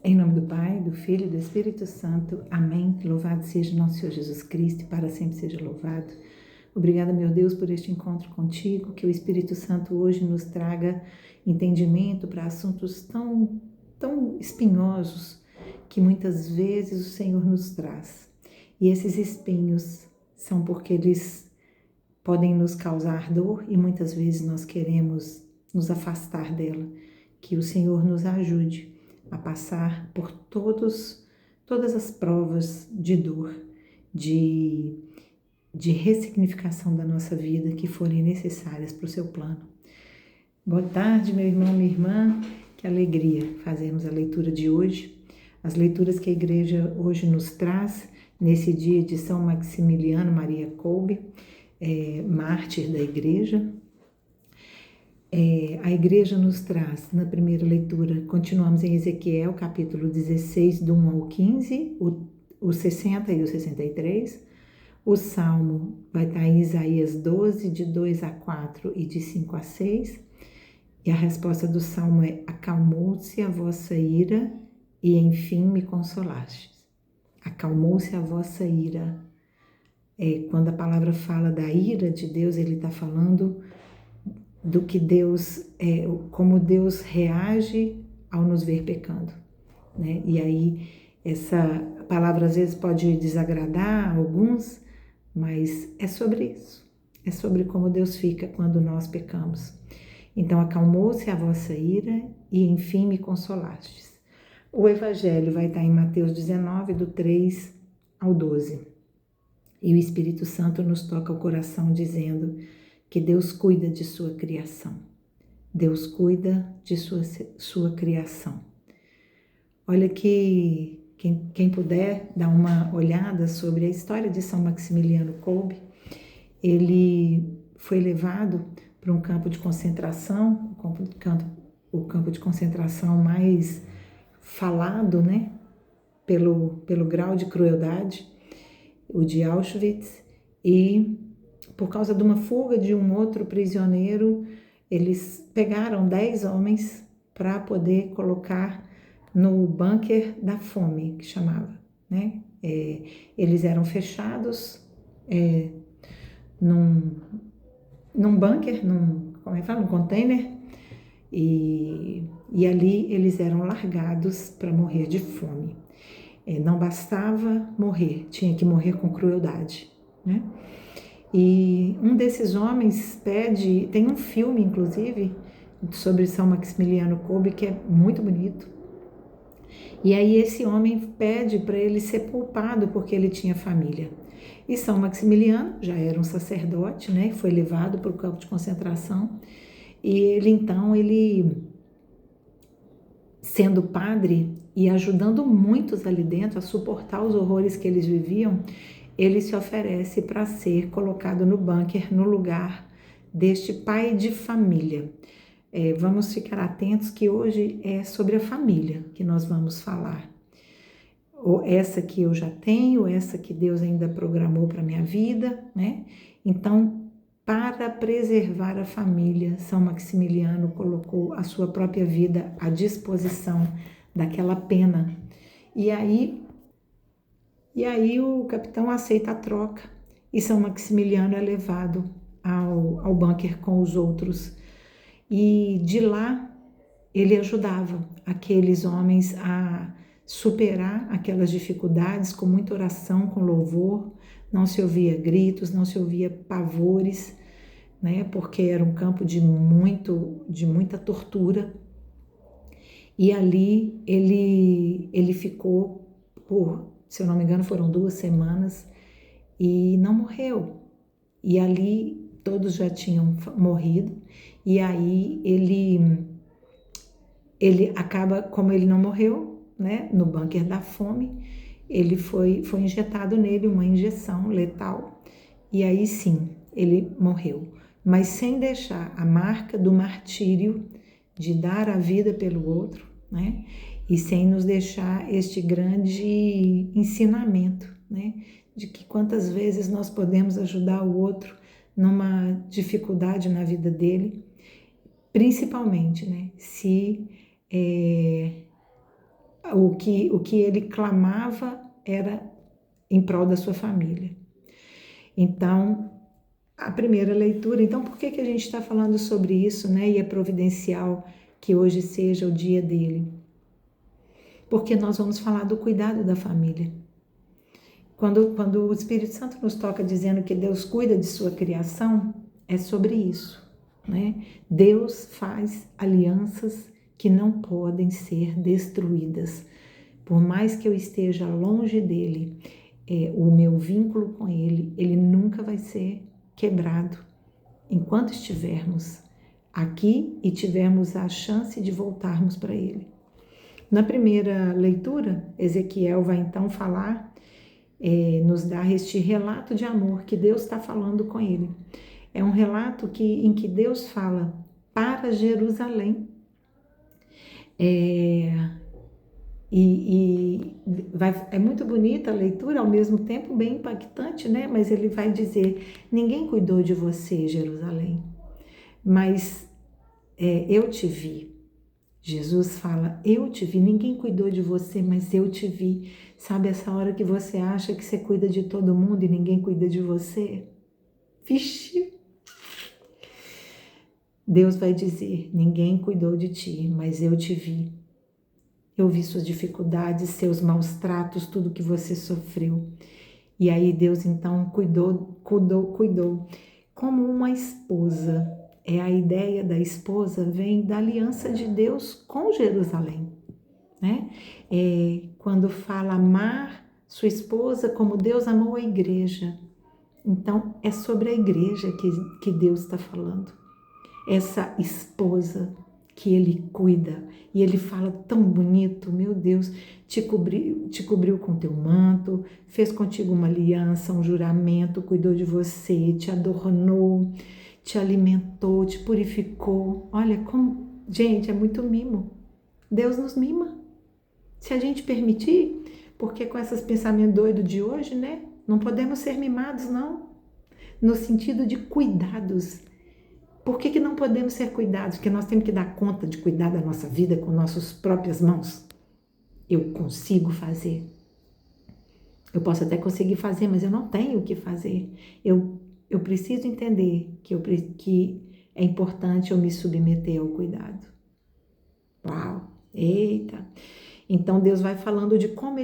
Em nome do Pai, do Filho e do Espírito Santo. Amém. Louvado seja nosso Senhor Jesus Cristo, e para sempre seja louvado. Obrigada, meu Deus, por este encontro contigo, que o Espírito Santo hoje nos traga entendimento para assuntos tão espinhosos que muitas vezes o Senhor nos traz. E esses espinhos são porque eles podem nos causar dor e muitas vezes nós queremos nos afastar dela. Que o Senhor nos ajude a passar por todas as provas de dor, de ressignificação da nossa vida que forem necessárias para o seu plano. Boa tarde, meu irmão, minha irmã, que alegria fazermos a leitura de hoje. As leituras que a igreja hoje nos traz, nesse dia de São Maximiliano Maria Kolbe, mártir da igreja. A igreja nos traz, na primeira leitura, continuamos em Ezequiel, capítulo 16, do 1 ao 15, o 60 e o 63. O Salmo vai estar em Isaías 12, de 2 a 4 e de 5 a 6. E a resposta do Salmo é: acalmou-se a vossa ira e enfim me consolastes. Acalmou-se a vossa ira. Quando a palavra fala da ira de Deus, ele está falando do que Deus, como Deus reage ao nos ver pecando, né? E aí essa palavra às vezes pode desagradar a alguns, mas é sobre isso, é sobre como Deus fica quando nós pecamos. Então, acalmou-se a vossa ira e enfim me consolastes. O Evangelho vai estar em Mateus 19, do 3 ao 12. E o Espírito Santo nos toca o coração dizendo que Deus cuida de sua criação. Deus cuida de sua criação. Olha que quem puder dar uma olhada sobre a história de São Maximiliano Kolbe, ele foi levado para um campo de concentração, o campo de concentração mais falado, né, pelo grau de crueldade, o de Auschwitz, e por causa de uma fuga de um outro prisioneiro, eles pegaram 10 homens para poder colocar no bunker da fome, que chamava, né? Eles eram fechados num bunker, num container, e ali eles eram largados para morrer de fome. Não bastava morrer, tinha que morrer com crueldade, né? E um desses homens pede, tem um filme inclusive sobre São Maximiliano Kolbe que é muito bonito, e aí esse homem pede para ele ser poupado porque ele tinha família. E São Maximiliano já era um sacerdote, né? Foi levado para o campo de concentração, e ele sendo padre e ajudando muitos ali dentro a suportar os horrores que eles viviam, ele se oferece para ser colocado no bunker, no lugar deste pai de família. Vamos ficar atentos que hoje é sobre a família que nós vamos falar. Ou essa que eu já tenho, essa que Deus ainda programou para a minha vida, né? Então, para preservar a família, São Maximiliano colocou a sua própria vida à disposição daquela pena. E aí o capitão aceita a troca e São Maximiliano é levado ao bunker com os outros. E de lá ele ajudava aqueles homens a superar aquelas dificuldades com muita oração, com louvor. Não se ouvia gritos, não se ouvia pavores, né? Porque era um campo de muita tortura. E ali ele ficou por, se eu não me engano, foram 2 semanas e não morreu. E ali todos já tinham morrido, e aí ele acaba, como ele não morreu, né, no bunker da fome, ele foi injetado nele uma injeção letal, e aí sim, ele morreu, mas sem deixar a marca do martírio de dar a vida pelo outro, né, e sem nos deixar este grande ensinamento, né, de que quantas vezes nós podemos ajudar o outro numa dificuldade na vida dele, principalmente, né, se o que ele clamava era em prol da sua família. Então, a primeira leitura, então por que a gente está falando sobre isso, né? E é providencial que hoje seja o dia dele. Porque nós vamos falar do cuidado da família. Quando o Espírito Santo nos toca dizendo que Deus cuida de sua criação, é sobre isso, né? Deus faz alianças que não podem ser destruídas. Por mais que eu esteja longe dele, o meu vínculo com ele, ele nunca vai ser quebrado. Enquanto estivermos aqui e tivermos a chance de voltarmos para ele. Na primeira leitura, Ezequiel vai então falar, nos dar este relato de amor que Deus está falando com ele. É um relato em que Deus fala para Jerusalém. É muito bonita a leitura, ao mesmo tempo bem impactante, né? Mas ele vai dizer: ninguém cuidou de você, Jerusalém, mas eu te vi. Jesus fala: eu te vi, ninguém cuidou de você, mas eu te vi. Sabe essa hora que você acha que você cuida de todo mundo e ninguém cuida de você? Vixe! Deus vai dizer: ninguém cuidou de ti, mas eu te vi. Eu vi suas dificuldades, seus maus tratos, tudo que você sofreu. E aí Deus então cuidou. Como uma esposa. A ideia da esposa vem da aliança de Deus com Jerusalém, né? Quando fala amar sua esposa como Deus amou a igreja. Então é sobre a igreja que Deus está falando. Essa esposa que ele cuida, e ele fala tão bonito: meu Deus, te cobriu com teu manto, fez contigo uma aliança, um juramento, cuidou de você, te adornou, te alimentou, te purificou. Olha como, gente, é muito mimo. Deus nos mima. Se a gente permitir, porque com esses pensamentos doidos de hoje, né, não podemos ser mimados, não, no sentido de cuidados. Por que não podemos ser cuidados? Porque nós temos que dar conta de cuidar da nossa vida com nossas próprias mãos. Eu consigo fazer. Eu posso até conseguir fazer, mas eu não tenho o que fazer. Eu preciso entender que é importante eu me submeter ao cuidado. Uau! Eita! Então Deus vai falando de como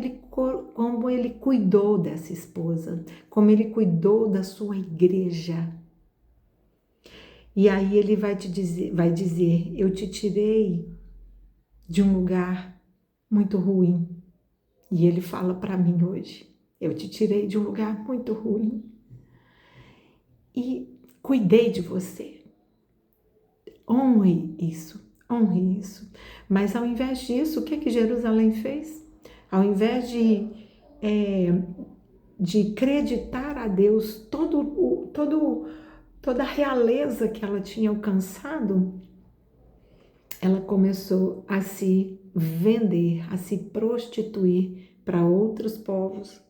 ele cuidou dessa esposa, como ele cuidou da sua igreja. E aí ele vai dizer: eu te tirei de um lugar muito ruim. E ele fala para mim hoje: eu te tirei de um lugar muito ruim e cuidei de você. Honre isso. Mas ao invés disso, o que Jerusalém fez? Ao invés de acreditar a Deus toda a realeza que ela tinha alcançado, ela começou a se vender, a se prostituir para outros povos,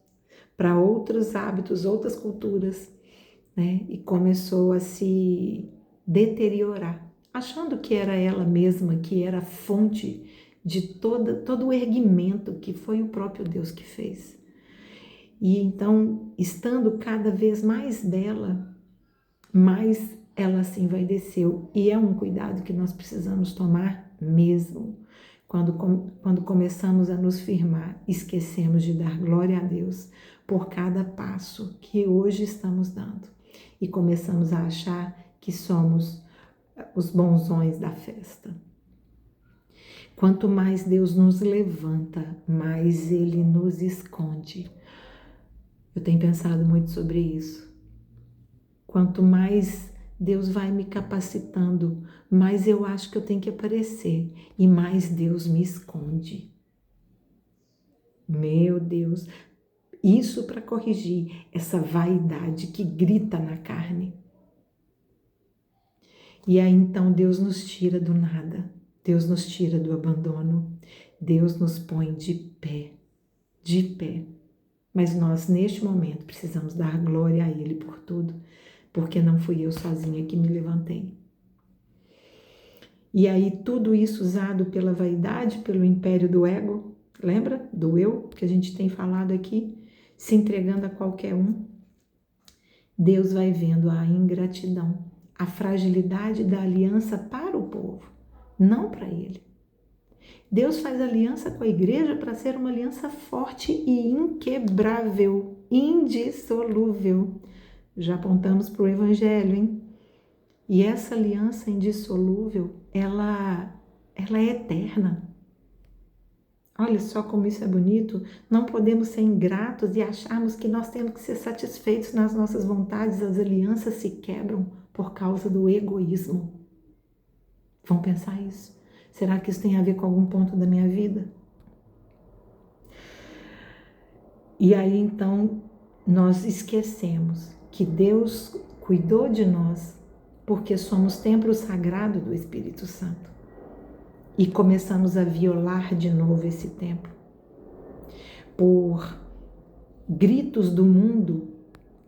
para outros hábitos, outras culturas, né? E começou a se deteriorar, achando que era ela mesma, que era a fonte de todo o erguimento que foi o próprio Deus que fez. E então, estando cada vez mais dela, mais ela se envaideceu. E é um cuidado que nós precisamos tomar mesmo. Quando começamos a nos firmar, esquecemos de dar glória a Deus por cada passo que hoje estamos dando. E começamos a achar que somos os bonzões da festa. Quanto mais Deus nos levanta, mais Ele nos esconde. Eu tenho pensado muito sobre isso. Quanto mais Deus vai me capacitando, mais eu acho que eu tenho que aparecer e mais Deus me esconde. Meu Deus, isso para corrigir essa vaidade que grita na carne. E aí então Deus nos tira do nada, Deus nos tira do abandono, Deus nos põe de pé. Mas nós neste momento precisamos dar glória a Ele por tudo, porque não fui eu sozinha que me levantei. E aí tudo isso usado pela vaidade, pelo império do ego, Lembra do eu que a gente tem falado aqui? Se entregando a qualquer um. Deus vai vendo a ingratidão, a fragilidade da aliança para o povo, não para ele. Deus faz aliança com a igreja para ser uma aliança forte e inquebrável, indissolúvel. Já apontamos para o Evangelho, hein? E essa aliança indissolúvel, ela é eterna. Olha só como isso é bonito. Não podemos ser ingratos e acharmos que nós temos que ser satisfeitos nas nossas vontades. As alianças se quebram por causa do egoísmo. Vão pensar isso? Será que isso tem a ver com algum ponto da minha vida? E aí então nós esquecemos que Deus cuidou de nós porque somos templo sagrado do Espírito Santo. E começamos a violar de novo esse templo. Por gritos do mundo,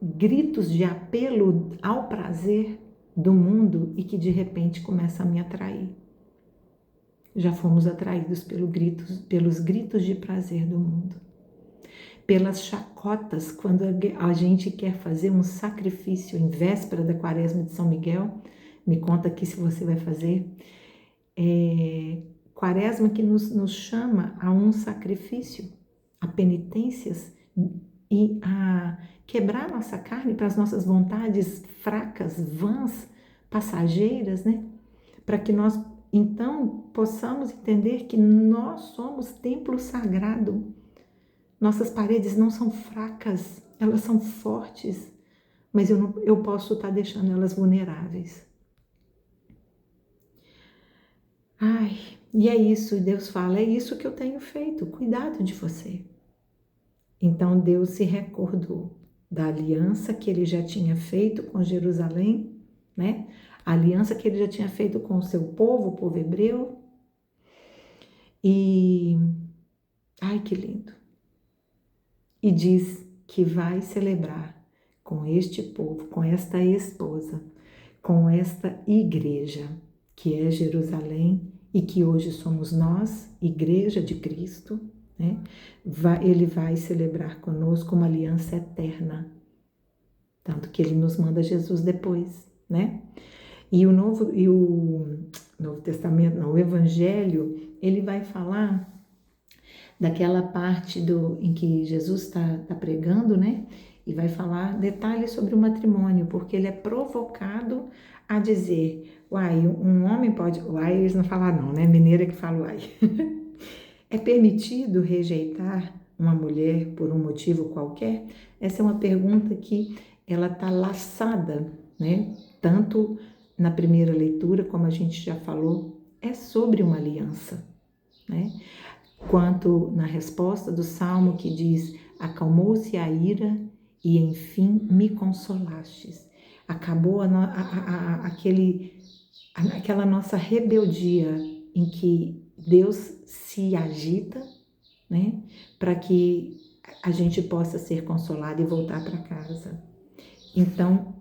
gritos de apelo ao prazer do mundo e que de repente começa a me atrair. Já fomos atraídos pelos gritos de prazer do mundo. Pelas chacotas, quando a gente quer fazer um sacrifício em véspera da Quaresma de São Miguel, me conta aqui se você vai fazer, Quaresma que nos chama a um sacrifício, a penitências e a quebrar nossa carne para as nossas vontades fracas, vãs, passageiras, né? Para que nós, então, possamos entender que nós somos templo sagrado. Nossas paredes não são fracas, elas são fortes, mas eu posso estar deixando elas vulneráveis. Ai, e é isso, Deus fala, é isso que eu tenho feito, cuidado de você. Então Deus se recordou da aliança que ele já tinha feito com Jerusalém, né? A aliança que ele já tinha feito com o seu povo, o povo hebreu. E, ai que lindo. E diz que vai celebrar com este povo, com esta esposa, com esta igreja, que é Jerusalém e que hoje somos nós, igreja de Cristo, né? Ele vai celebrar conosco uma aliança eterna, tanto que ele nos manda Jesus depois, né? E o Novo Testamento, não, o Evangelho, ele vai falar daquela parte em que Jesus está pregando, né? E vai falar detalhes sobre o matrimônio, porque ele é provocado a dizer, uai, um homem pode... Uai, eles não falam não, né? Mineira que fala uai. É permitido rejeitar uma mulher por um motivo qualquer? Essa é uma pergunta que ela está laçada, né? Tanto na primeira leitura, como a gente já falou, é sobre uma aliança, né? Quanto na resposta do Salmo que diz, acalmou-se a ira e enfim me consolastes. Acabou aquela nossa rebeldia em que Deus se agita, né, para que a gente possa ser consolado e voltar para casa. Então,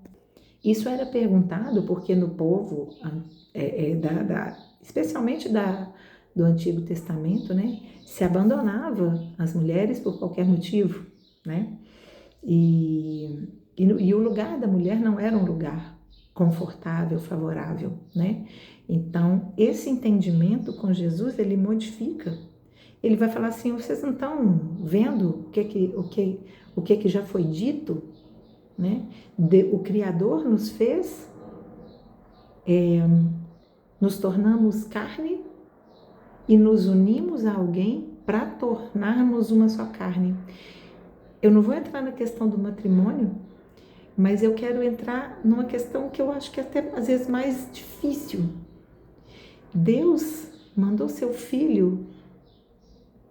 isso era perguntado porque no povo, especialmente do Antigo Testamento, né, se abandonava as mulheres por qualquer motivo, né, e o lugar da mulher não era um lugar confortável, favorável, né? Então, esse entendimento com Jesus, ele modifica. Ele vai falar assim, vocês não estão vendo o que já foi dito, né? O Criador nos fez, nos tornamos carne e nos unimos a alguém para tornarmos uma só carne. Eu não vou entrar na questão do matrimônio, mas eu quero entrar numa questão que eu acho que é até às vezes mais difícil. Deus mandou seu Filho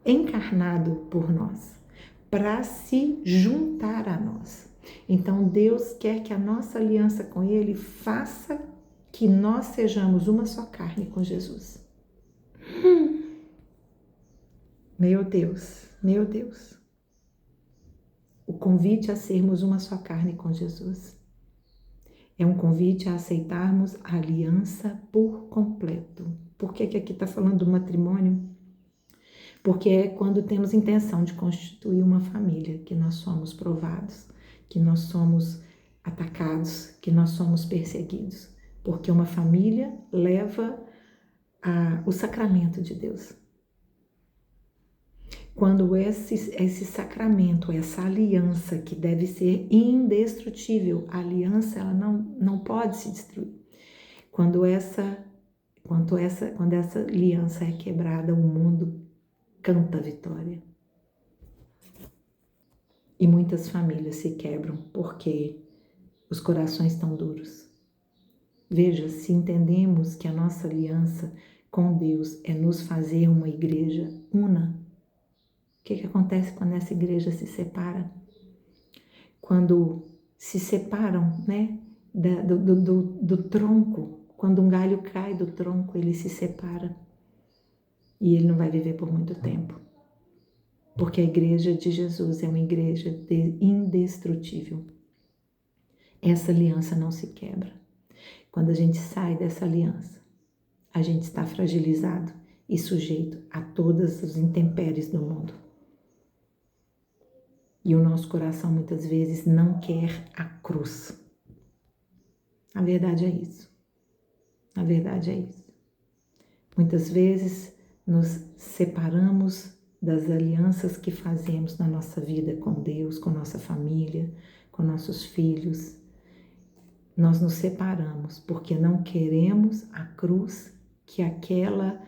encarnado por nós, para se juntar a nós. Então Deus quer que a nossa aliança com Ele faça que nós sejamos uma só carne com Jesus. Meu Deus, meu Deus. O convite a sermos uma só carne com Jesus é um convite a aceitarmos a aliança por completo. Por que aqui está falando do matrimônio? Porque é quando temos intenção de constituir uma família que nós somos provados, que nós somos atacados, que nós somos perseguidos. Porque uma família leva o sacramento de Deus. Quando esse sacramento, essa aliança que deve ser indestrutível, a aliança ela não pode se destruir. Quando essa aliança é quebrada, o mundo canta vitória. E muitas famílias se quebram porque os corações estão duros. Veja, se entendemos que a nossa aliança com Deus é nos fazer uma igreja una, o que acontece quando essa igreja se separa? Quando se separam, né, do tronco, quando um galho cai do tronco, ele se separa e ele não vai viver por muito tempo. Porque a igreja de Jesus é uma igreja indestrutível. Essa aliança não se quebra. Quando a gente sai dessa aliança, a gente está fragilizado e sujeito a todas as intempéries do mundo. E o nosso coração muitas vezes não quer a cruz. A verdade é isso. A verdade é isso. Muitas vezes nos separamos das alianças que fazemos na nossa vida com Deus, com nossa família, com nossos filhos. Nós nos separamos porque não queremos a cruz que aquela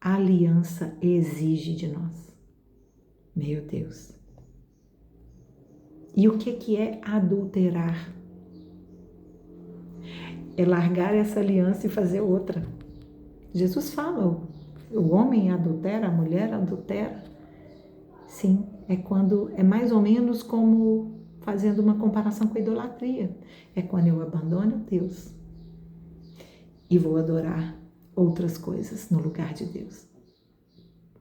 aliança exige de nós. Meu Deus. E o que é adulterar? É largar essa aliança e fazer outra. Jesus fala, o homem adultera, a mulher adultera. Sim, é quando é mais ou menos como fazendo uma comparação com a idolatria. É quando eu abandono Deus e vou adorar outras coisas no lugar de Deus.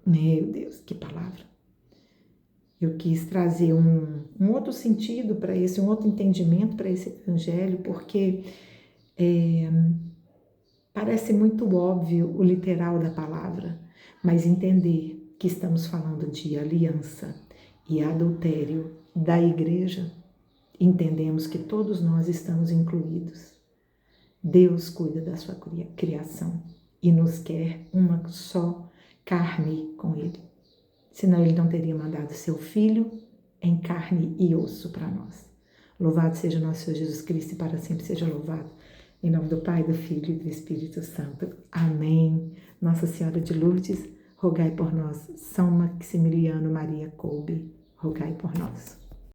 Meu Deus, que palavra! Eu quis trazer um outro sentido para esse, um outro entendimento para esse evangelho, porque parece muito óbvio o literal da palavra, mas entender que estamos falando de aliança e adultério da igreja, entendemos que todos nós estamos incluídos. Deus cuida da sua criação e nos quer uma só carne com Ele. Senão Ele não teria mandado seu Filho em carne e osso para nós. Louvado seja o nosso Senhor Jesus Cristo e para sempre seja louvado. Em nome do Pai, do Filho e do Espírito Santo. Amém. Nossa Senhora de Lourdes, rogai por nós. São Maximiliano Maria Kolbe, rogai por nós.